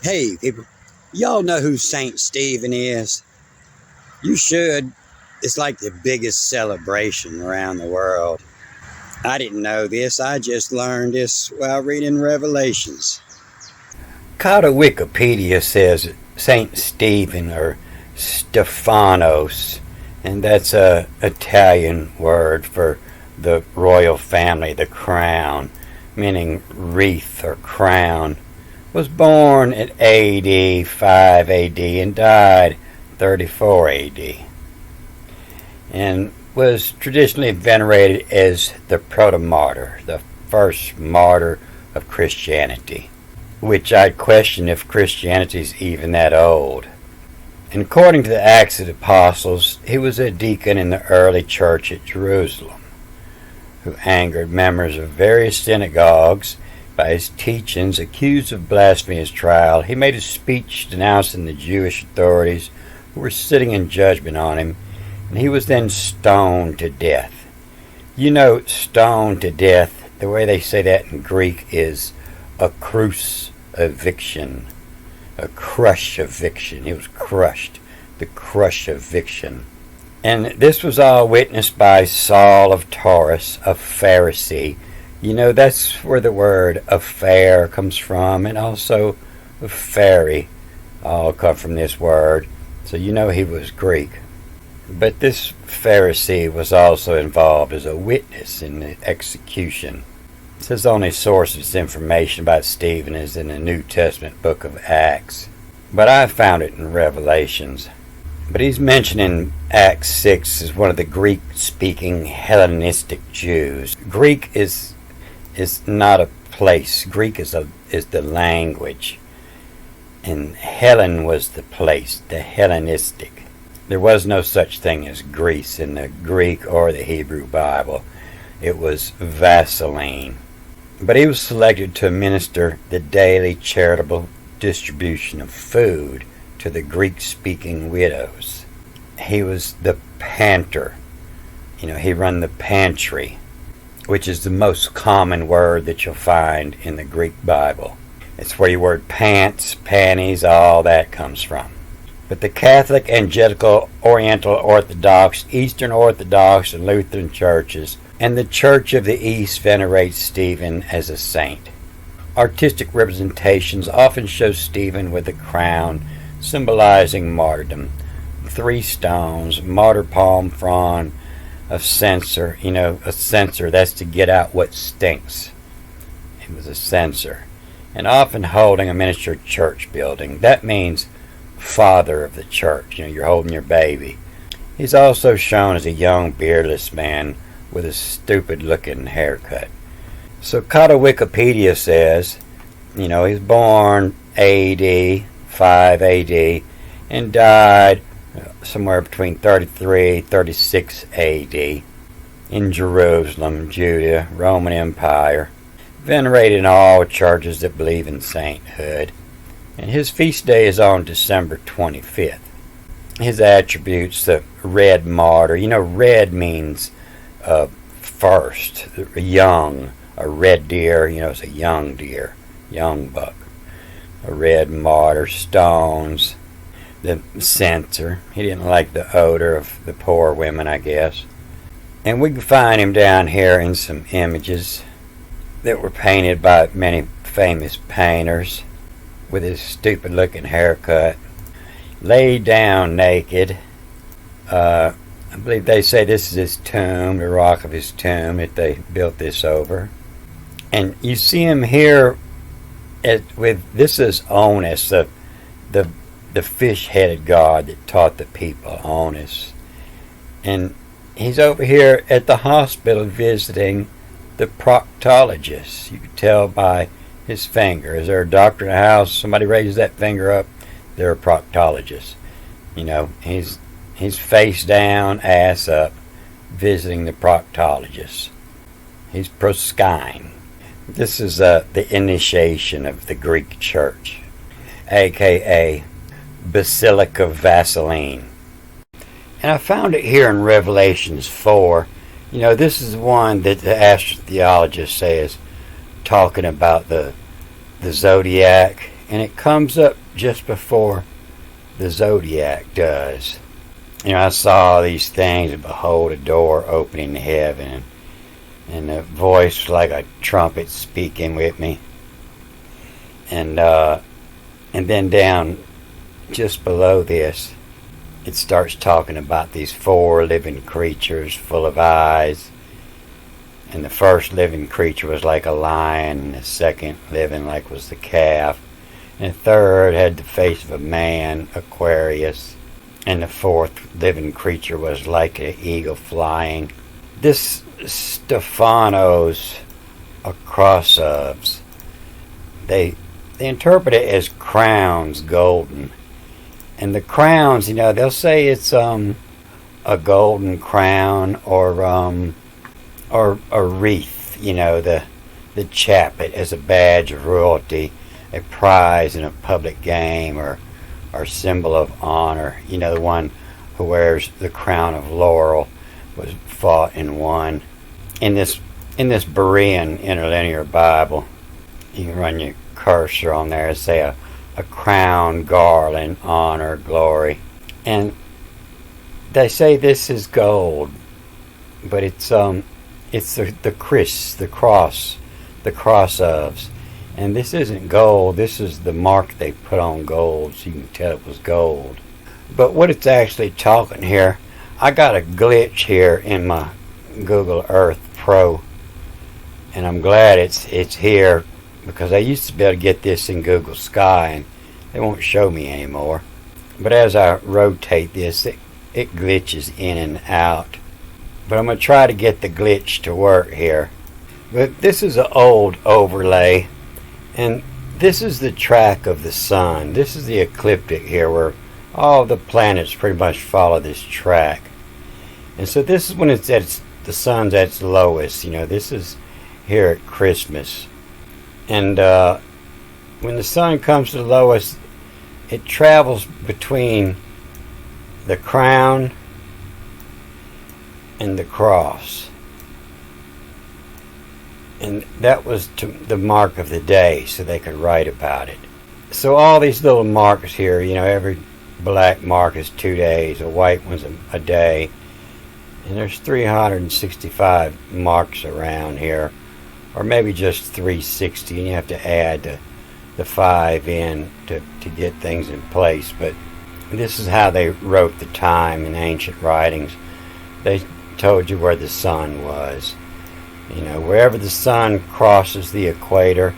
Hey, people, y'all know who Saint Stephen is? You should. It's like the biggest celebration around the world. I didn't know this. I just learned this while reading Revelations. Kata Wikipedia says Saint Stephen or Stephanos, and that's a Italian word for the royal family, the crown, meaning wreath or crown, was born at AD 5 AD and died 34 AD, and was traditionally venerated as the proto-martyr, the first martyr of Christianity, which I'd question if Christianity's even that old. And according to the Acts of the Apostles, he was a deacon in the early church at Jerusalem, who angered members of various synagogues by his teachings. Accused of blasphemy at his trial, he made a speech denouncing the Jewish authorities who were sitting in judgment on him, and he was then stoned to death. You know, stoned to death, the way they say that in Greek is a crucifixion, a crush-eviction. He was crushed, the crush-eviction. And this was all witnessed by Saul of Tarsus, a Pharisee. You know, that's where the word affair comes from, and also fairy all come from this word. So you know he was Greek. But this Pharisee was also involved as a witness in the execution. It says the only source of this information about Stephen is in the New Testament book of Acts. But I found it in Revelations. But he's mentioned in Acts 6 as one of the Greek-speaking Hellenistic Jews. Greek is not a place. Greek is the language. And Helen was the place, the Hellenistic. There was no such thing as Greece in the Greek or the Hebrew Bible. It was Vaseline. But he was selected to administer the daily charitable distribution of food to the Greek-speaking widows. He was the panter. You know, he ran the pantry, which is the most common word that you'll find in the Greek Bible. It's where your word pants, panties, all that comes from. But the Catholic, Angelical, Oriental Orthodox, Eastern Orthodox, and Lutheran churches, and the Church of the East venerates Stephen as a saint. Artistic representations often show Stephen with a crown symbolizing martyrdom, 3 stones, martyr palm frond, a censer. You know, a censer, that's to get out what stinks. It was a censer. And often holding a miniature church building. That means father of the church. You know, you're holding your baby. He's also shown as a young beardless man with a stupid looking haircut. So Kata Wikipedia says, you know, he's born AD 5 AD and died somewhere between 33 36 AD in Jerusalem, Judea, Roman Empire, venerated in all churches that believe in sainthood. And his feast day is on December 25th. His attributes, the red martyr. You know, red means first, young. A red deer, you know, it's a young deer, young buck. A red martyr, stones, the censer. He didn't like the odor of the poor women, I guess. And we can find him down here in some images that were painted by many famous painters with his stupid looking haircut. Laid down naked. I believe they say this is his tomb, the rock of his tomb that they built this over. And you see him here with, this is Onus, the fish-headed god that taught the people, Onus. And he's over here at the hospital visiting the proctologist. You can tell by his finger. Is there a doctor in the house? Somebody raises that finger up, they're a proctologist. You know, he's face down, ass up, visiting the proctologist. He's proskyne. This is the initiation of the Greek church, aka Basilica Vaseline. And I found it here in Revelations 4. You know, this is the one that the astrotheologist says, talking about the Zodiac and it comes up just before the Zodiac does. I saw these things, and behold, a door opening to heaven, and a voice like a trumpet speaking with me. And then down just below this, it starts talking about these 4 living creatures full of eyes. And the first living creature was like a lion, and the second living like was the calf. And the third had the face of a man, Aquarius. And the fourth living creature was like an eagle flying. This Stephanos Acrosovs, they interpret it as crowns, golden. And the crowns, they'll say it's a golden crown or a wreath, the chaplet as a badge of royalty, a prize in a public game or symbol of honor. The one who wears the crown of laurel was fought and won. In this Berean interlinear Bible, you can run your cursor on there and say a crown, garland, honor, glory. And they say this is gold, but it's the cross ofs. And this isn't gold, this is the mark they put on gold, so you can tell it was gold. But what it's actually talking here, I got a glitch here in my Google Earth Pro, and I'm glad it's here, because I used to be able to get this in Google Sky, and they won't show me anymore. But as I rotate this, it glitches in and out. But I'm going to try to get the glitch to work here. But this is an old overlay, and this is the track of the sun. This is the ecliptic here, where all the planets pretty much follow this track. And so this is when the sun's at its lowest. This is here at Christmas. And when the sun comes to the lowest, it travels between the crown and the cross. And that was the mark of the day, so they could write about it. So all these little marks here, every black mark is 2 days, a white one's a day. And there's 365 marks around here, or maybe just 360, and you have to add the 5 in to get things in place. But this is how they wrote the time in ancient writings. They told you where the sun was. Wherever the sun crosses the equator,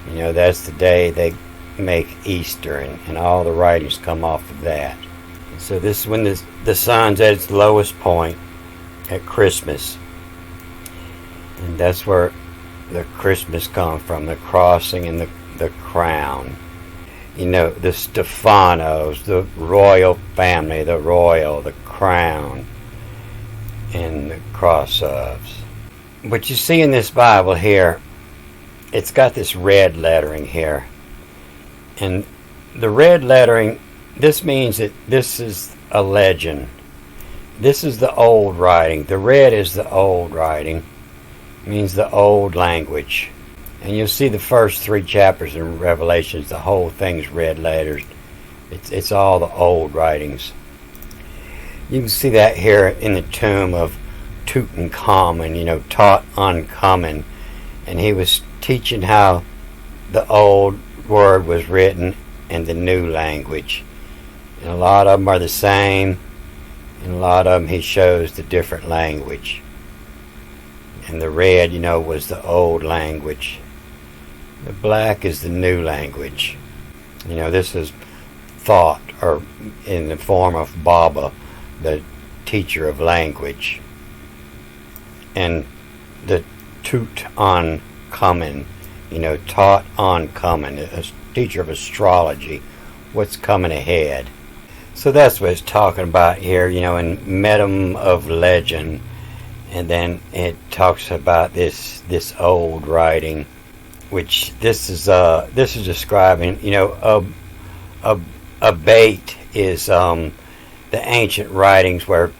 that's the day they make Easter, and all the writings come off of that. So this is when the sun's at its lowest point at Christmas. And that's where the Christmas comes from, the crossing and the crown. The Stephanos, the royal family, the crown, and the cross ofs. But you see in this Bible here, it's got this red lettering here. And the red lettering, this means that this is a legend. This is the old writing. The red is the old writing. It means the old language. And you'll see the first 3 chapters in Revelations, the whole thing's red letters. It's all the old writings. You can see that here in the tomb of Tutankhamun, taught uncommon. And he was teaching how the old word was written in the new language. And a lot of them are the same, and a lot of them he shows the different language. And the red, was the old language. The black is the new language. This is thought, or in the form of Baba, the teacher of language. And the Tutankhamun, taught oncoming, a teacher of astrology, what's coming ahead. So that's what it's talking about here, in Medium of Legend. And then it talks about this old writing, which this is describing, a bait is the ancient writings where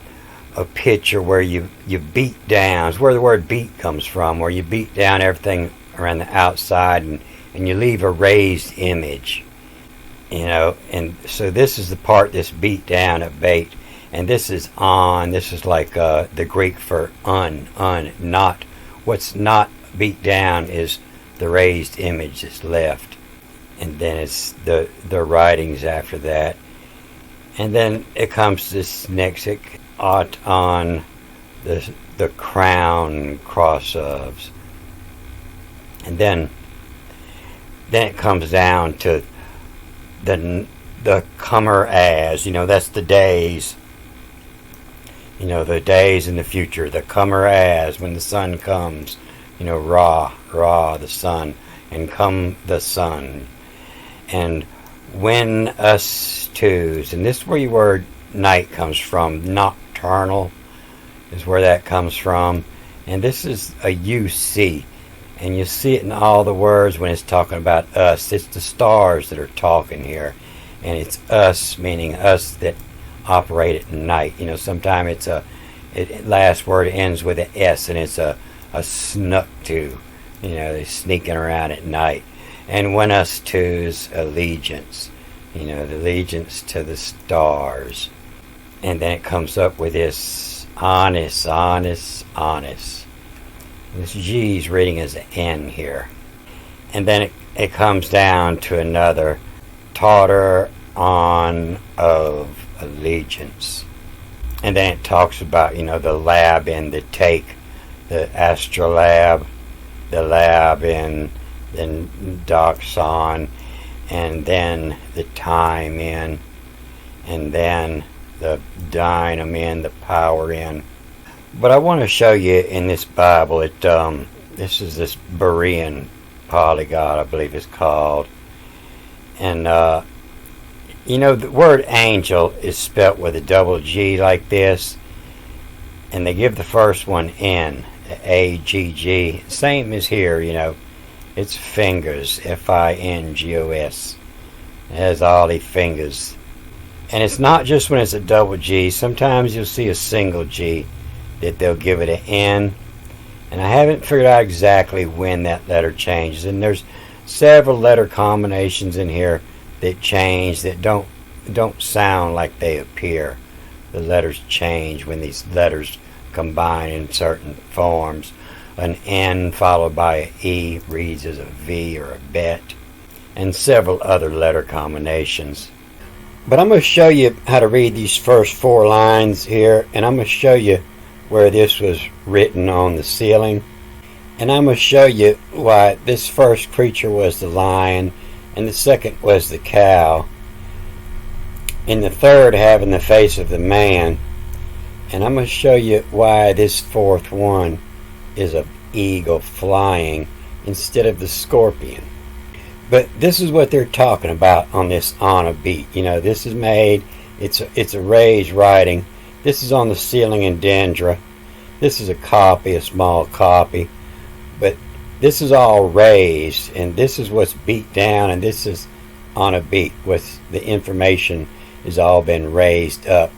a picture where you beat down, is where the word beat comes from, where you beat down everything around the outside and and you leave a raised image, and so this is the part that's beat down at bait, and this is on. This is like the Greek for not. What's not beat down is the raised image that's left, and then it's the writings after that, and then it comes this nexic on the crown cross ofs, and then it comes down to the comer as, that's the days, the days in the future, the comer as, when the sun comes, Ra, the sun, and come the sun, and when us twos, and this is where your word night comes from, nocturnal is where that comes from, and this is a UC, and you see it in all the words when it's talking about us. It's the stars that are talking here, and it's us, meaning us that operate at night. Sometimes last word ends with an S, and it's a snuck to, they're sneaking around at night. And when us two's allegiance, the allegiance to the stars. And then it comes up with this honest. This G's reading as an N here. And then it comes down to another taughter on of allegiance. And then it talks about, the lab in the take, the astrolab, the lab in doxon, and then the time in, and then the dynam, the power in. But I want to show you in this Bible, this is this Berean polyglot, I believe it's called. And, the word angel is spelt with a double G like this. And they give the first one N, A-G-G. Same as here, it's fingers, F-I-N-G-O-S. It has all the fingers. And it's not just when it's a double G. Sometimes you'll see a single G that they'll give it an N. And I haven't figured out exactly when that letter changes. And there's several letter combinations in here that change, that don't sound like they appear. The letters change when these letters combine in certain forms. An N followed by an E reads as a V or a bet, and several other letter combinations. But I'm going to show you how to read these first 4 lines here, and I'm going to show you where this was written on the ceiling. And I'm going to show you why this first creature was the lion, and the second was the cow, and the third having the face of the man. And I'm going to show you why this fourth one is an eagle flying instead of the scorpion. But this is what they're talking about on this on a beat. This is made, it's a raised writing. This is on the ceiling in Dendra. This is a small copy. But this is all raised, and this is what's beat down, and this is on a beat. With the information has all been raised up.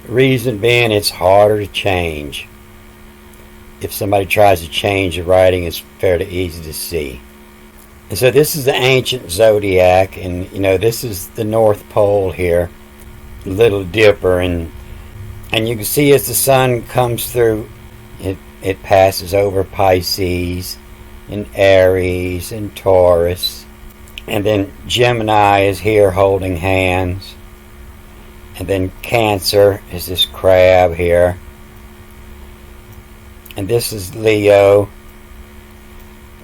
Reason being, it's harder to change. If somebody tries to change the writing, it's fairly easy to see. And so this is the ancient Zodiac, and this is the North Pole here, Little Dipper, and you can see as the sun comes through, it passes over Pisces and Aries and Taurus, and then Gemini is here holding hands, and then Cancer is this crab here, and this is Leo,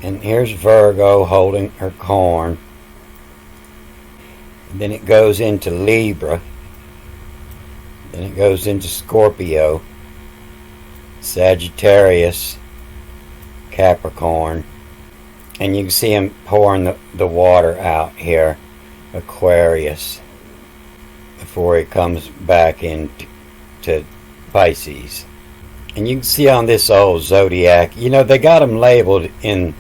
and here's Virgo holding her corn, and then it goes into Libra, then it goes into Scorpio, Sagittarius, Capricorn, and you can see him pouring the water out here, Aquarius, before he comes back into Pisces. And you can see on this old Zodiac, they got them labeled in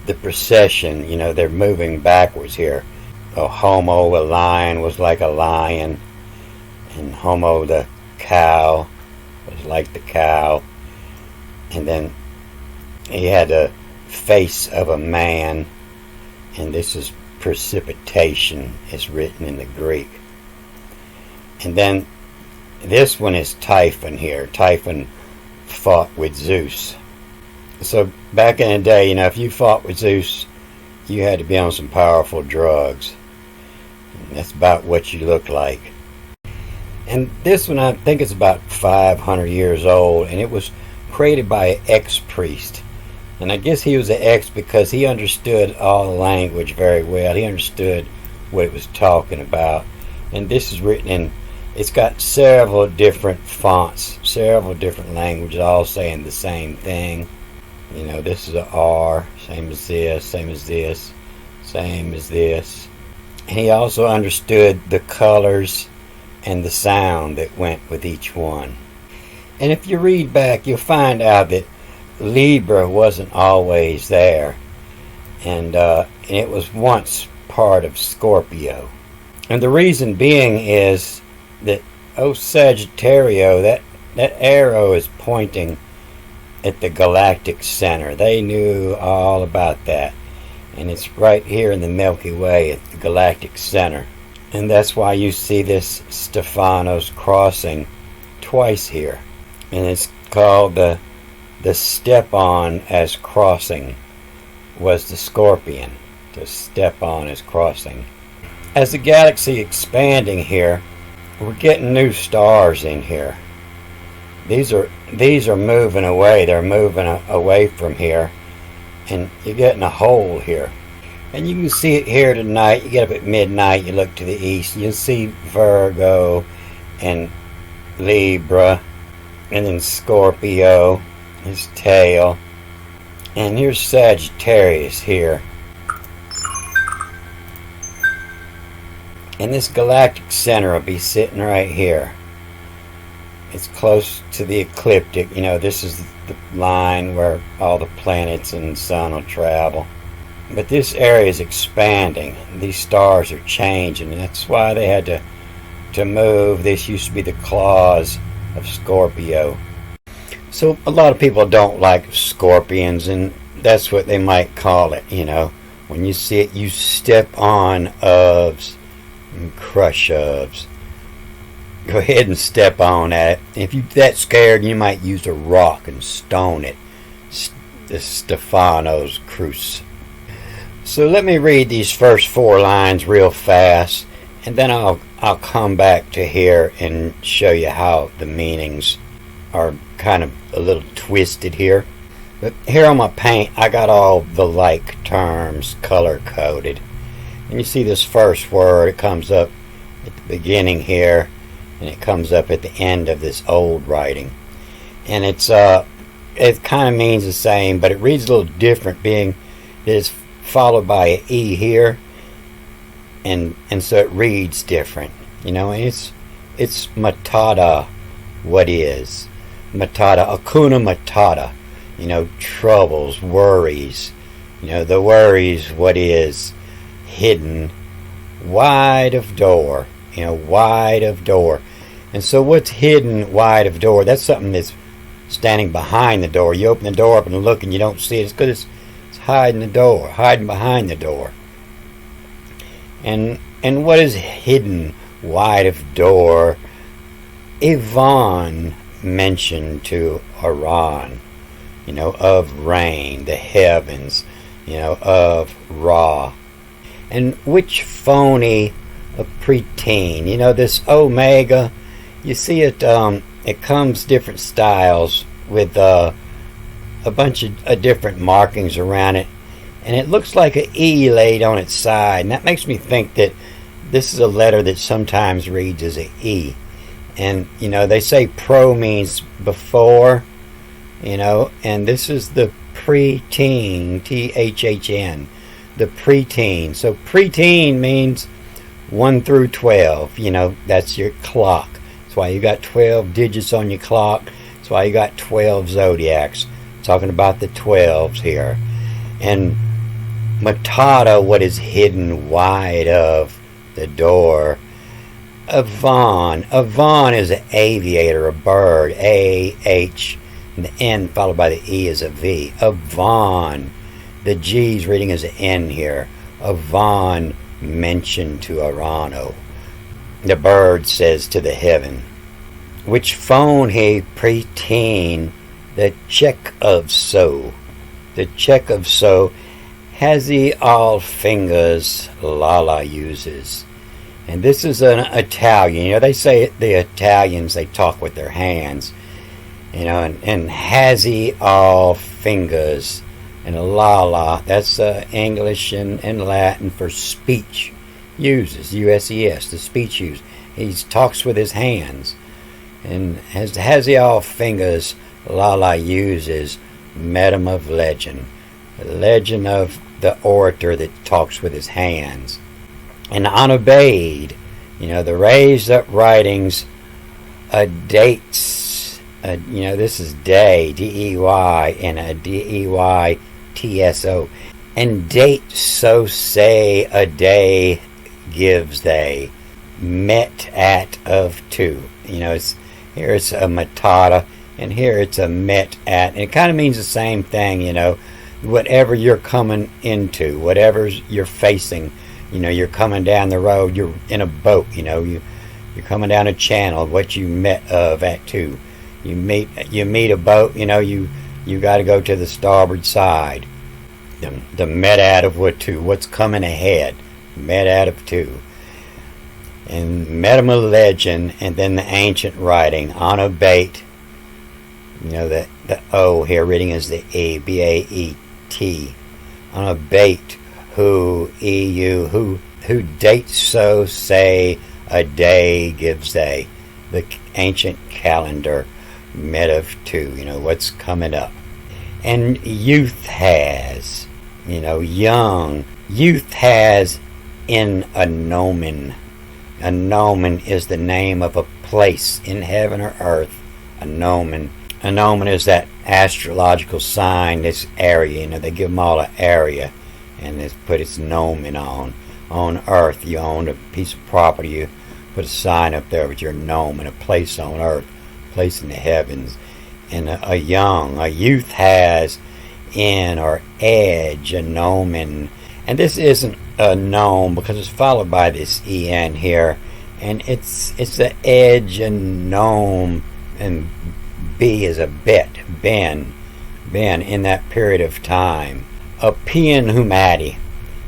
the procession, they're moving backwards here. Homo, a lion, was like a lion, and Homo, the cow, was like the cow, and then he had the face of a man, And this is precipitation, is written in the Greek. And then this one is Typhon here. Typhon fought with Zeus. So back in the day, if you fought with Zeus, you had to be on some powerful drugs. And that's about what you look like. And this one, I think it's about 500 years old, and it was created by an ex-priest. And I guess he was an ex because he understood all the language very well. He understood what it was talking about. And this is written in, it's got several different fonts, several different languages, all saying the same thing. This is an R, same as this, same as this, same as this. And he also understood the colors and the sound that went with each one. And if you read back, you'll find out that Libra wasn't always there, and it was once part of Scorpio. And the reason being is that Sagittario, that arrow is pointing at the galactic center. They knew all about that, and it's right here in the Milky Way at the galactic center. And that's why you see this Stephanos crossing twice here, and it's called the step on as crossing was the scorpion. To step on as crossing. As the galaxy expanding here, we're getting new stars in here. These are moving away. They're moving away from here, and you're getting a hole here. And you can see it here tonight. You get up at midnight, you look to the east, you'll see Virgo and Libra, and then Scorpio, his tail. And here's Sagittarius here. And this galactic center will be sitting right here. It's close to the ecliptic. This is the line where all the planets and the sun will travel. But this area is expanding. These stars are changing, and that's why they had to move. This used to be the claws of Scorpio. So a lot of people don't like scorpions, and that's what they might call it. When you see it, you step on ofs and crush ofs. Go ahead and step on that. If you're that scared, you might use a rock and stone it. The Stephanos Cruce. So let me read these first 4 lines real fast, and then I'll come back to here and show you how the meanings are kind of a little twisted here. But here on my paint, I got all the like terms color coded. And you see this first word, it comes up at the beginning here, and it comes up at the end of this old writing. And it kind of means the same, but it reads a little different, being that it's followed by an E here, and so it reads different. And it's matata, what is. Matata, akuna matata. Troubles, worries. The worries, what is hidden, wide of door. Wide of door. And so what's hidden wide of door? That's something that's standing behind the door. You open the door up and look and you don't see it. It's because it's hiding the door, hiding behind the door. And what is hidden wide of door? Yvonne mentioned to Iran, of rain, the heavens, of Ra. And which phony of preteen, this omega, you see it, it comes different styles with a bunch of different markings around it, and it looks like an E laid on its side, and that makes me think that this is a letter that sometimes reads as an E. And they say pro means before, and this is the preteen, THHN, the preteen. So preteen means 1 through 12. That's your clock. That's why you got 12 digits on your clock. That's why you got 12 zodiacs. Talking about the 12s here. And matata, what is hidden wide of the door. Avon. Avon is an aviator, a bird. A-H. And the N followed by the E is a V. Avon. The G's reading as an N here. Avon mention to Arano. The bird says to the heaven, which phone he pretend the check of so. The check of so has he all fingers Lala uses. And this is an Italian. You know, they say the Italians, they talk with their hands. You know, and has he all fingers. And Lala, that's English and Latin for speech uses. USES, the speech use. He talks with his hands. And has he all fingers Lala uses. Medium of legend. The legend of the orator that talks with his hands. And unobeyed, you know, the raised up writings, dates, you know, this is day, D-E-Y, and a D-E-Y-T-S-O. And date, so say, a day gives they, met at of two. You know, here it's a matata, and here it's a met at. And it kind of means the same thing, you know, whatever you're coming into, whatever you're facing. You know, you're coming down the road, you're in a boat, you know, you're coming down a channel, what you met of at two. You meet a boat, you know, you got to go to the starboard side. The met out of what two, what's coming ahead, met out of two. And medium of legend, and then the ancient writing, on a bait, you know, the O here reading is the E, B-A-E-T, on a bait. Who dates so say a day gives they, the ancient calendar met of two, you know, what's coming up. And youth has, you know, young, youth has in a nomen. A nomen is the name of a place in heaven or earth, a nomen. A nomen is that astrological sign, this area, you know, they give them all an area. And it's put its nomen on earth. You own a piece of property, you put a sign up there with your nomen, a place on earth, a place in the heavens. And a youth has in or edge, a nomen. And this isn't a nome because it's followed by this en here, and it's the edge and nome, and b is a bet, ben in that period of time. A pian humati,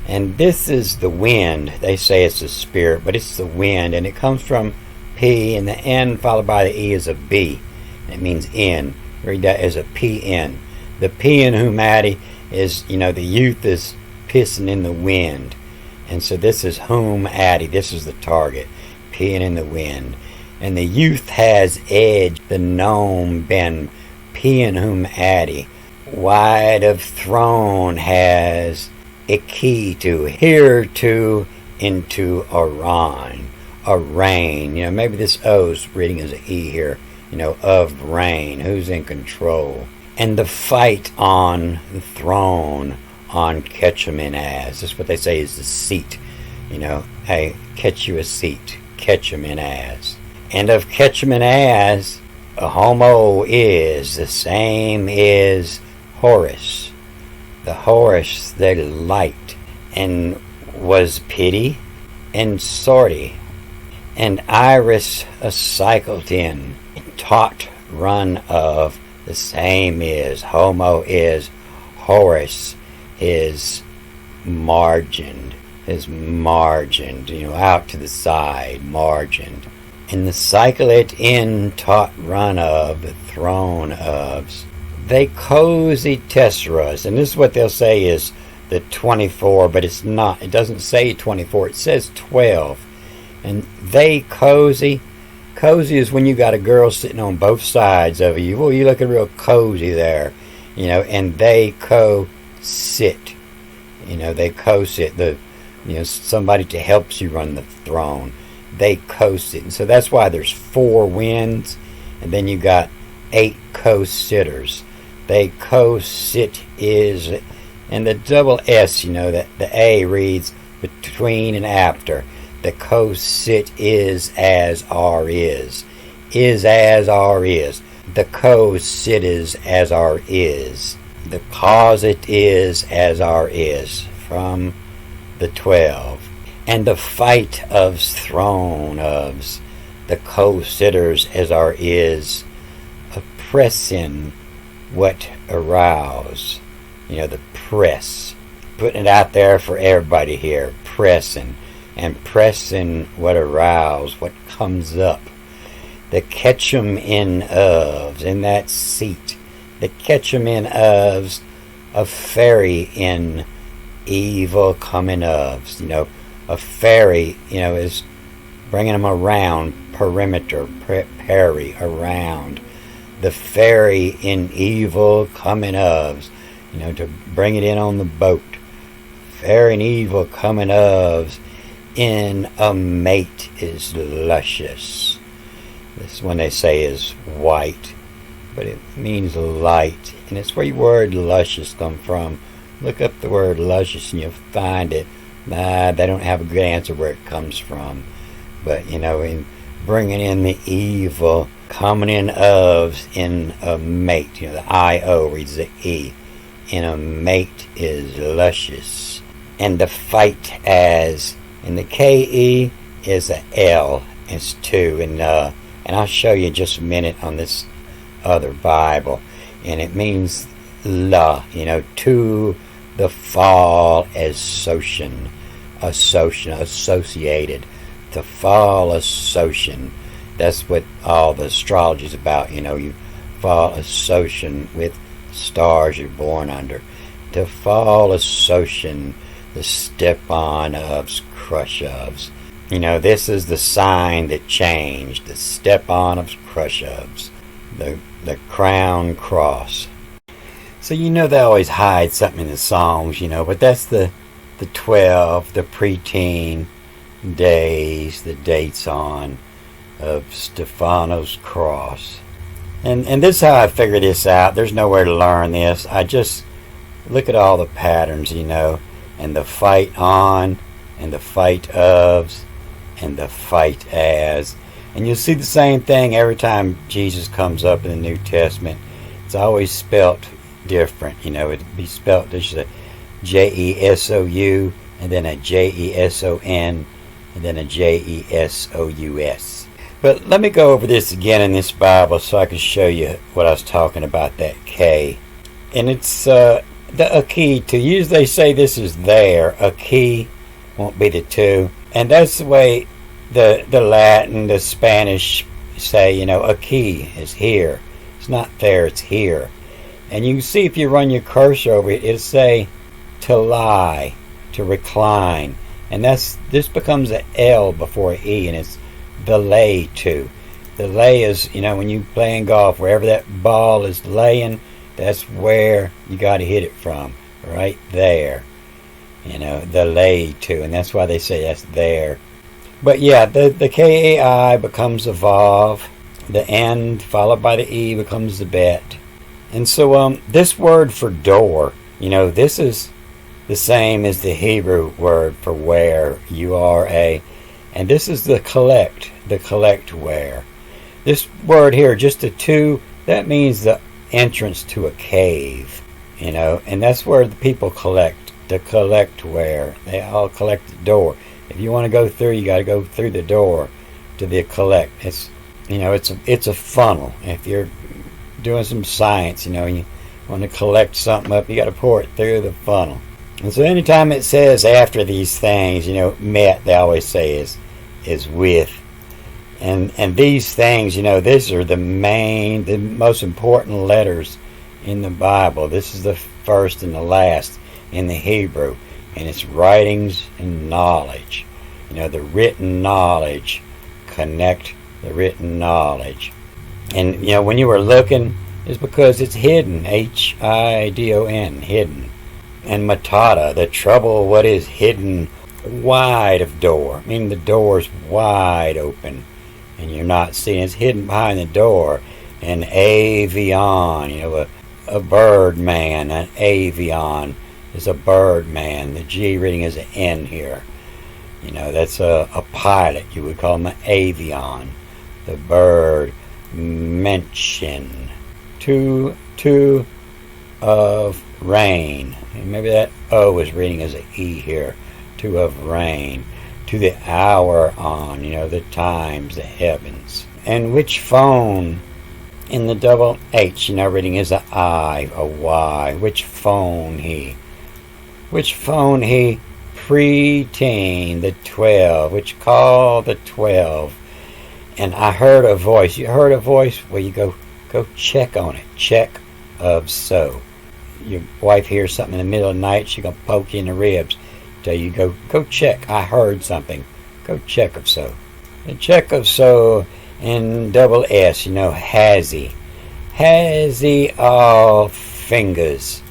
and this is the wind. They say it's the spirit, but it's the wind, and it comes from P, and the N followed by the E is a B. It means in. Read that as a PN. The pian humati is, you know, the youth is pissing in the wind, and so this is humati. This is the target, peeing in the wind, and the youth has edge. The gnome ben pian humati. Wide of throne has a key to here to into a rain. You know, maybe this O's reading as an E here, you know, of rain. Who's in control? And the fight on the throne on Ketchamin as. That's what they say is the seat. You know, hey, catch you a seat. Ketchamin as. And of Ketchamin as, a homo is the same is Horus, the Horus, the light, and was pity, and sorty, and iris a cycled in, taught run of, the same is, homo is, Horus is margined, you know, out to the side, margined, and the cycle it in, taught run of, the throne ofs. They cozy tesseras, and this is what they'll say is the 24, but it's not. It doesn't say 24. It says 12. And they cozy. Cozy is when you got a girl sitting on both sides of you. Well, you looking real cozy there, you know. And they co-sit. You know, they co-sit. Somebody to helps you run the throne. They co-sit, and so that's why there's 4 winds, and then you got 8 co-sitters. They co-sit is, and the double S, you know, that the A reads between and after. The co-sit is as R is as R is. The co-sit is as R is. The cause it is as R is. From the 12. And the fight of's throne of's the co-sitters as our is oppressing what arouse. The press. Putting it out there for everybody here. Pressing. And pressing what arouse, what comes up. The catch 'em in of's, in that seat. The catch 'em in of's, a fairy in evil coming of's. A fairy, is bringing them around, perimeter, parry, around. The fairy in evil coming of's, to bring it in on the boat. Fairy in evil coming of's, in a mate is luscious. This one they say is white, but it means light, and it's where the word luscious come from. Look up the word luscious and you'll find it. They don't have a good answer where it comes from, but in bringing in the evil, coming in of's in a mate. The I-O reads the E. In a mate is luscious, and the fight as, and the K-E is a L. It's two, and I'll show you in just a minute on this other Bible, and it means to the fall as associated, to fall association. That's what all the astrology is about. You fall association with stars you're born under. To fall association, the step on of's, crush of's. This is the sign that changed. The step on of's, crush of's. The crown cross. So they always hide something in the songs, but that's the 12, the preteen days, the dates on of Stephanos cross. And this is how I figure this out. There's nowhere to learn this. I just look at all the patterns, and the fight on, and the fight of's, and the fight as. And you'll see the same thing every time Jesus comes up in the New Testament. It's always spelt different. It'd be spelt just a Jesou, and then a Jeson, and then a Jesous. But let me go over this again in this Bible so I can show you what I was talking about, that K. And it's a key to use. They say this is there. A key won't be the two. And that's the way the Latin, the Spanish say, a key is here. It's not there, it's here. And you can see if you run your cursor over it, it'll say to lie, to recline. And this becomes an L before an E, and it's the lay to. The lay is, when you playing golf, wherever that ball is laying, that's where you got to hit it from, right there. The lay to, and that's why they say that's there. But yeah, the K-A-I becomes a Vav, the N followed by the E becomes the Bet. And so this word for door, this is the same as the Hebrew word for where, U-R-A. And this is the collect where. This word here, just a two, that means the entrance to a cave, and that's where the people collect, the collect where. They all collect the door. If you want to go through, you got to go through the door to the collect. It's, it's a funnel. If you're doing some science, you want to collect something up, you got to pour it through the funnel. And so anytime it says after these things, met, they always say is with. And these things, these are the most important letters in the Bible. This is the first and the last in the Hebrew. And it's writings and knowledge. The written knowledge. Connect the written knowledge. And, when you were looking, it's because it's hidden. H-I-D-O-N, hidden. And matata, the trouble, what is hidden wide of door. The door's wide open, and you're not seeing. It's hidden behind the door. And avion, a bird man, an avion is a bird man. The G reading is an N here. That's a pilot. You would call him an avion. The bird mention. Two of rain. And maybe that O is reading as an E here. to of rain, to the hour on, the times, the heavens. And which phone in the double H, reading is a I, a Y, which phone he preteen, the 12, which call the 12. And I heard a voice. You heard a voice? Well, you go check on it. Check of so. Your wife hears something in the middle of the night, she gonna poke you in the ribs. Tell you go check. I heard something. Go check of so. The check of so in double S, has he. Has he all fingers.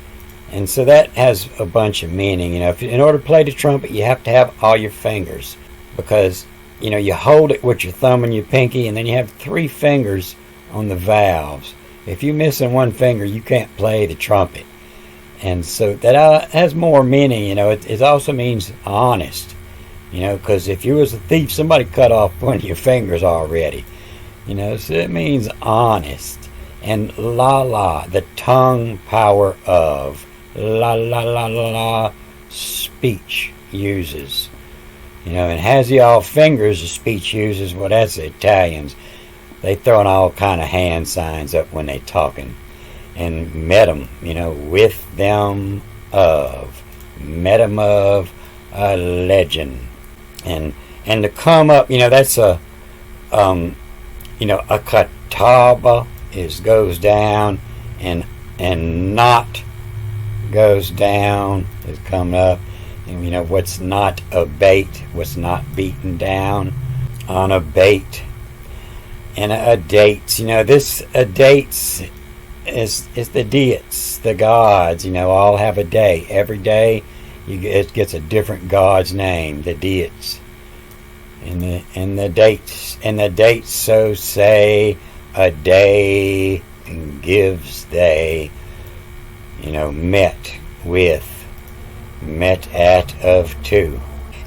And so that has a bunch of meaning. In order to play the trumpet, you have to have all your fingers. Because, you hold it with your thumb and your pinky, and then you have 3 fingers on the valves. If you're missing one finger, you can't play the trumpet. And so that has more meaning. It also means honest. Because if you was a thief, somebody cut off one of your fingers already. So it means honest. And la, the tongue power of. La, speech uses. And has he all fingers, the speech uses. Well, that's the Italians. They throwing all kind of hand signs up when they talking. And met 'em, with them of. Met 'em of a legend. And to come up, that's a kataba goes down, and not goes down is come up. And what's not a bait, what's not beaten down on a bait. And a dates, this a dates is the deities, the gods, all have a day. Every day it gets a different god's name, the deities. And the dates so say a day gives they, met at of 2.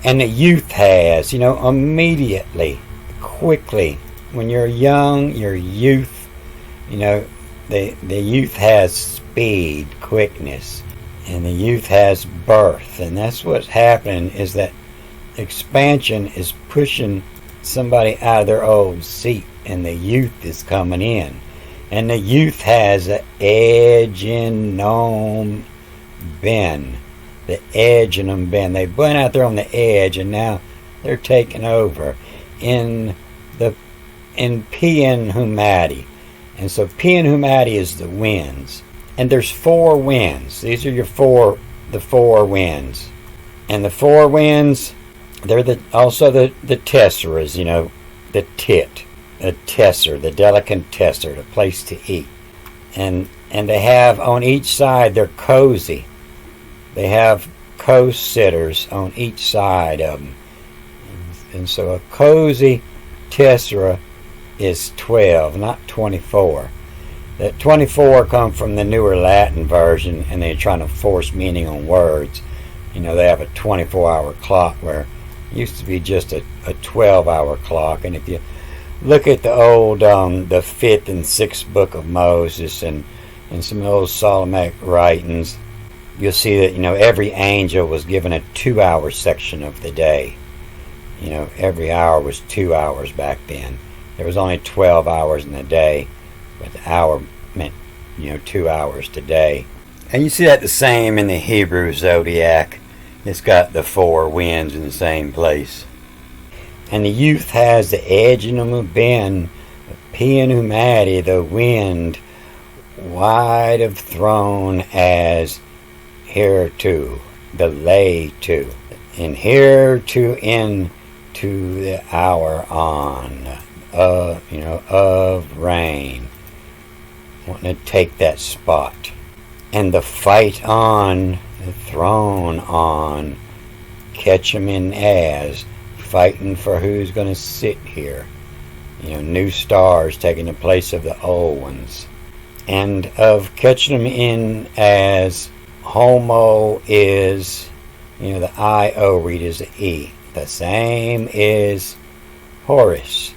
And the youth has, immediately, quickly, when you're young, your youth, the youth has speed, quickness, and the youth has birth. And that's what's happening, is that expansion is pushing somebody out of their old seat, and the youth is coming in. And the youth has an edge in them bend. The edge in them bend. They've been out there on the edge, and now they're taking over in Pian Humati. And so Pian Humati is the winds. And there's 4 winds. These are the 4 winds. And the 4 winds, they're also the tesseras, the tit, the tesser, the delicate tesser, the place to eat. And they have on each side, they're cozy. They have co-sitters on each side of them. And so a cozy tessera is 12, not 24. That 24 come from the newer Latin version, and they're trying to force meaning on words. They have a 24-hour clock where it used to be just a 12-hour clock. And if you look at the old, the 5th and 6th book of Moses and some of those Solomonic writings, you'll see that, every angel was given a 2-hour section of the day. Every hour was 2 hours back then. There was only 12 hours in the day, but the hour meant, 2 hours today. And you see that the same in the Hebrew Zodiac. It's got the 4 winds in the same place. And the youth has the edge in them of bend, Pian Humati, the wind, wide of throne as hereto, the lay to, and here to into the hour on, of rain, wanting to take that spot, and the fight on, the throne on, catch 'em in as, fighting for who's going to sit here, new stars taking the place of the old ones, and of catching 'em in as Homo is, the I-O read is the E. The same is Horus.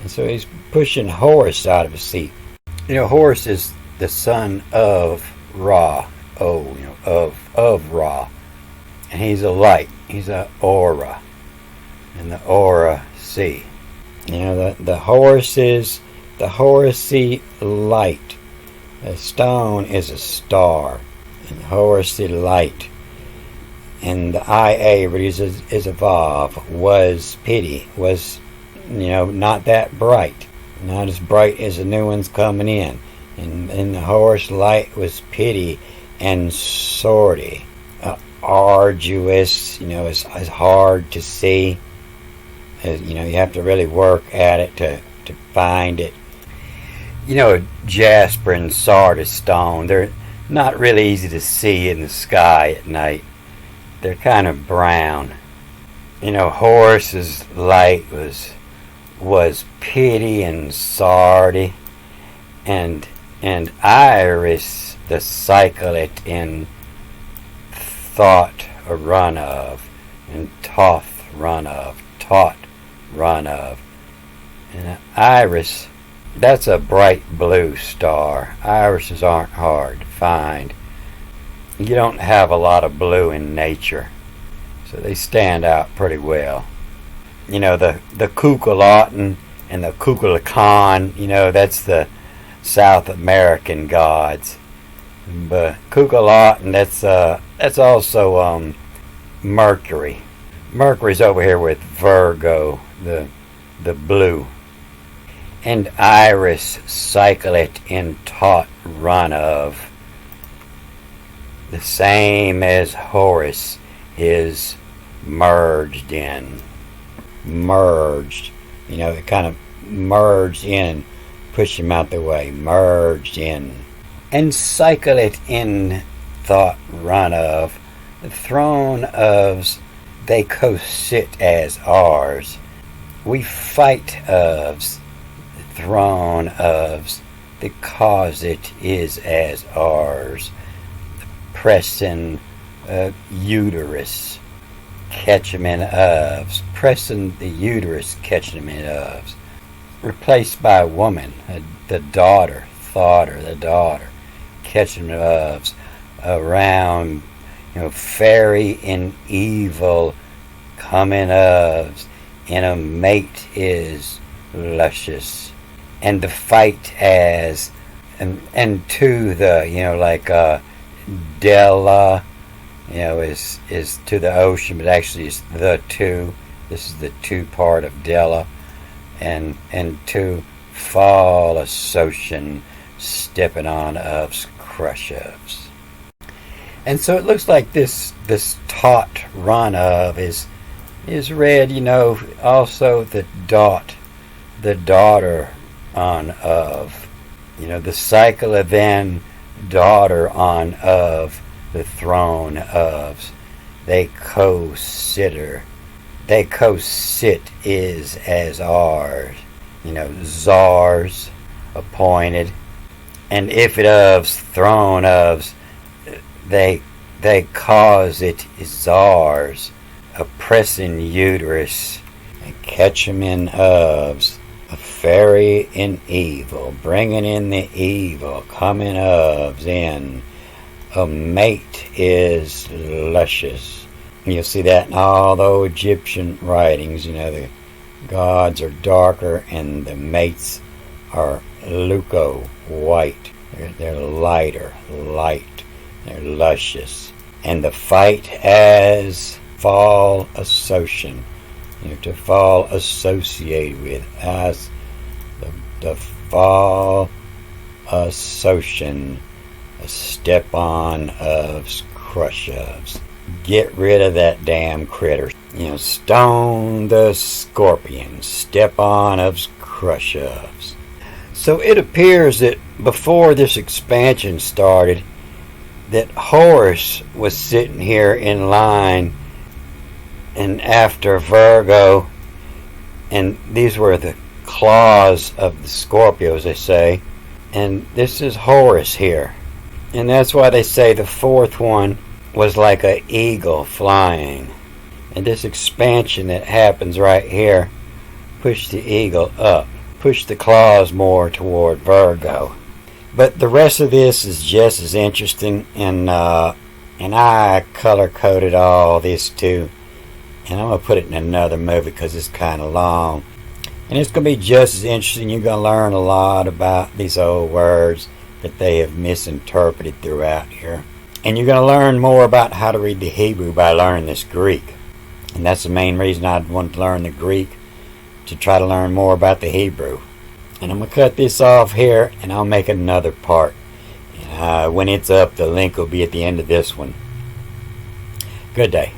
And so he's pushing Horus out of his seat. Horus is the son of Ra. Of Ra. And he's a light. He's a aura, and the aura sea. You know, the horses, the horsey light. The stone is a star, and the horsey light. And the IA, but is evolve, was pity, was, not that bright. Not as bright as the new ones coming in. And the horse light was pity and sorty. Arduous, it's hard to see. You have to really work at it to find it. Jasper and sardis stone, they're not really easy to see in the sky at night. They're kind of brown. Horse's light was pity and sardy, and iris the cyclet in thought a run of, and toth run of, taught run of. And iris, that's a bright blue star. Irises aren't hard to find. You don't have a lot of blue in nature, so they stand out pretty well. The Kukulatan and the Kukulakan, that's the South American gods. But Kukulatan, that's also Mercury. Mercury's over here with Virgo, the blue. And Iris cyclet in taut run of. The same as Horus is merged in. Merged. It kind of merged in, push him out the way. Merged in. And cycle it in thought run of. The throne ofs, they co-sit as ours. We fight ofs, the throne ofs, because it is as ours. Pressing uterus, catchment ofs. Pressing the uterus, catchment ofs. Replaced by a woman, the daughter, thoughter, the daughter, catchment ofs. Around, fairy and evil, coming ofs. And a mate is luscious. And the fight as, and to the, like, Della, is to the ocean, but actually it's the two. This is the two part of Della, and to fall association, stepping on ofs, crush ofs. And so it looks like this taut run of is read, also the daughter on of, the cycle of then daughter on of the throne ofs. They co-sit is as ours, czars appointed, and if it ofs, throne ofs, they cause it czars, oppressing uterus, and catch 'em in ofs. A fairy in evil, bringing in the evil, coming ofs in. A mate is luscious. You'll see that in all the Egyptian writings. The gods are darker and the mates are leuco, white. They're lighter, light. They're luscious. And the fight as fall association. To fall associated with as the fall association, a step on ofs, crush ofs. Get rid of that damn critter. Stone the scorpion, step on ofs, crush ofs. So it appears that before this expansion started, that Horus was sitting here in line, and after Virgo, and these were the claws of the Scorpios, they say, and this is Horus here, and that's why they say the fourth one was like an eagle flying, and this expansion that happens right here pushed the eagle up, pushed the claws more toward Virgo. But the rest of this is just as interesting, and I color coded all this too. And I'm going to put it in another movie because it's kind of long. And it's going to be just as interesting. You're going to learn a lot about these old words that they have misinterpreted throughout here. And you're going to learn more about how to read the Hebrew by learning this Greek. And that's the main reason I want to learn the Greek, to try to learn more about the Hebrew. And I'm going to cut this off here, and I'll make another part. When it's up, the link will be at the end of this one. Good day.